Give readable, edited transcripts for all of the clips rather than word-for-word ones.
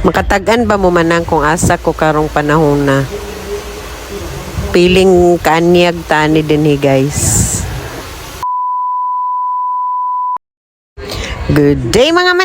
Makatagan ba mo manang kung asa ko karong panahon na piling kaanyag tani dinhi guys. Good day mga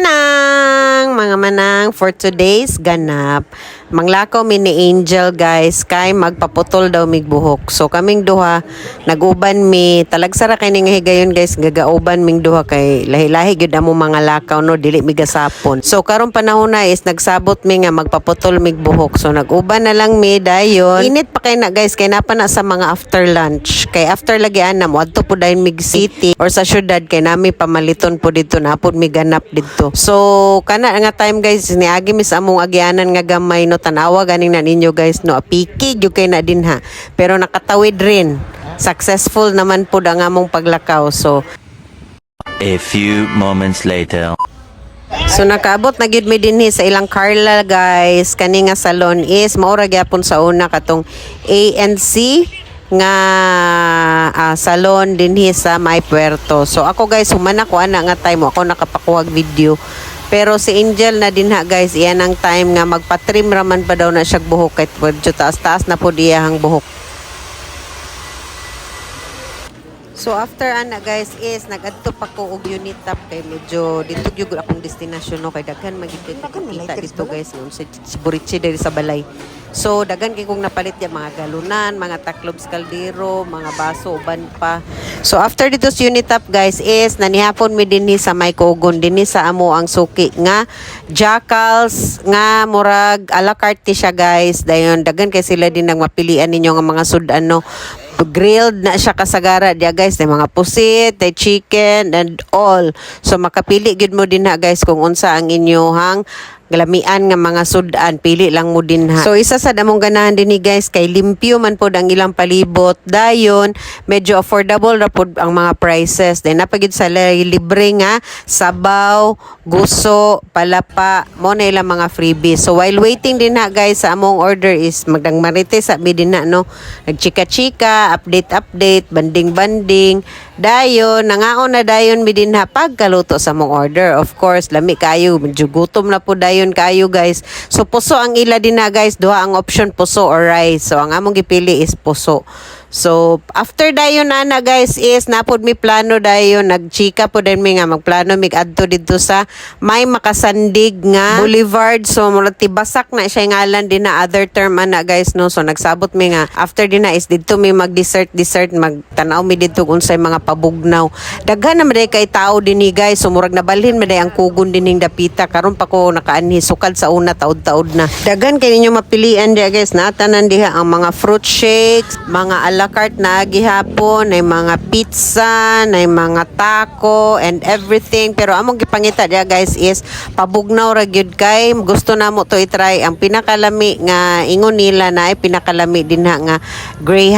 manang for today's ganap. Manglakaw mi ni Angel guys kay magpaputol daw mig buhok. So kaming duha naguban mi talagsara kay ning higayon guys gagauban ming duha kay lahi-lahi gyud amo mga lakaw no dili mi gasapon. So karon panahon na is nagsabot mi nga magpaputol mig buhok. So naguban na lang mi dayon. Init pa kay na guys kay napa na sa mga after lunch. Kay after lagi ana mo adto po dayon mig city or sa syudad kay nami pamaliton po dito na pod mi ganap dito. So kana nga time guys niagi mi sa among agyanan nga gamay no tanawa ganing na ninyo guys no apiki gyud kay na din ha. Pero nakatawid rin. Successful naman po ang among paglakaw. So a few moments later. So nakaabot na gid mi dinhi sa ilang Carla guys. Kani nga salon is maura gyapon sa una katong ANC nga salon dinhi sa May Puerto. So ako guys humana ko ana nga time ako nakapakuhag video. Pero si Angel na din ha guys, iyan ang time nga magpatrim raman pa daw na siya buhok kahit medyo taas-taas na po diyahang buhok. So after ana guys is nagadto pa ko og unit top kay medyo dito gyud akong destinasyon no kay daghan magigit kita dito guys no sa Buriche diri sa balay. So daghan kay kong napalit ya mga galunan, mga taklobs kaldero, mga baso uban pa. So after dito sa unit top guys is nanihapon mi dinhi sa May Kugon dinhi sa amo ang suki nga Jackals nga murag a la carte siya guys. Dayon daghan kay sila din nang mapilian ninyo nga mga sudan no. Grilled na siya kasagara dia guys may mga pusit, may chicken and all. So makapili gid mo din ha guys kung unsa ang inyohang galamian nga mga sudan pili lang mo din ha. So isa sa damong ganahan dinhi guys kay limpyo man pod ang ilang palibot dayon medyo affordable ra pod ang mga prices then napagid sa libre nga sabaw, guso, palapa mo na ilang mga freebies. So while waiting din ha guys sa among order is magdangmarite sa mi din na no nagchika-chika, update, banding dayon nangaon na dayon mi din ha pagkaluto sa among order. Of course lami kayo medyo gutom na po dayon kayo guys. So puso ang ila din na guys, duha ang option puso or rice. So ang among gipili is puso. So after dayon na guys is napod mi plano dayon nagchika po din mi nga magplano mig adto dito sa May Makasandig nga Boulevard. So mura tibasak na siya ngalan din na other term ana guys no. So nagsabot mi nga after din na is dito mi mag dessert magtanaw mi dito unsay mga pabugnaw. Daghan na maday kay tao dinhi guys. So murag nabalhin maday ang kugon dinhing dapita karon pa ko nakaanhi sukad sa una taud-taud na. Daghan kay ninyo mapilian dia guys na tanan diha ang mga fruit shakes, mga la carte na gihapon, ay mga pizza, ay mga taco and everything. Pero among gipangita dia guys is pabugnaw ra gyud kay gusto namo to i-try ang pinakalami nga ingon nila na ay pinakalami din nga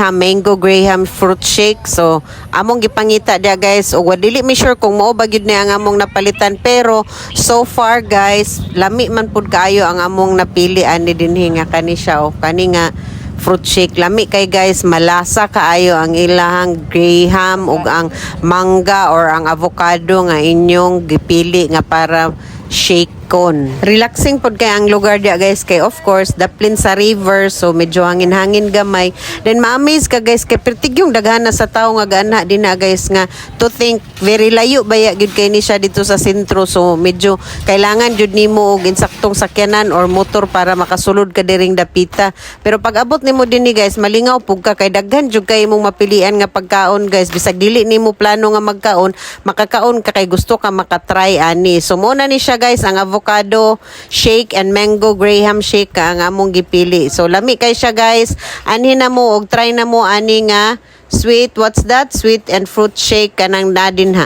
mango Graham fruit shake. So among gipangita dia guys ug dili mi sure kung mao ba gyud ni ang among napalitan pero so far guys lami man pud kaayo ang among napili ani dinhi nga kani siya o kani nga fruit shake. Lami kay guys malasa kaayo ang ilahang graham ug ang mangga or ang avocado nga inyong gipili nga para shake kon. Relaxing pod kay ang lugar dia guys kay of course daplin sa river so medyo hangin-hangin gamay. Then ma-amaze ka guys kay pertig yung daghana sa tao nga gana din na guys nga to think very layo baya gid kay ni siya dito sa sentro so medyo kailangan jud nimo og insaktong sakyanan or motor para makasulod ka diring dapita. Pero pag abot nimo dinhi guys malingaw pug ka kay daghan jud kay imong mapilian nga pagkaon guys bisag dili nimo plano nga magkaon makakaon ka kay gusto ka makatry ani. So mo na ni siya guys ang avocado shake and mango Graham shake ang among gipili. So lami kay siya guys. Anhi na mo og try na mo ani nga sweet and fruit shake kanang nadin ha.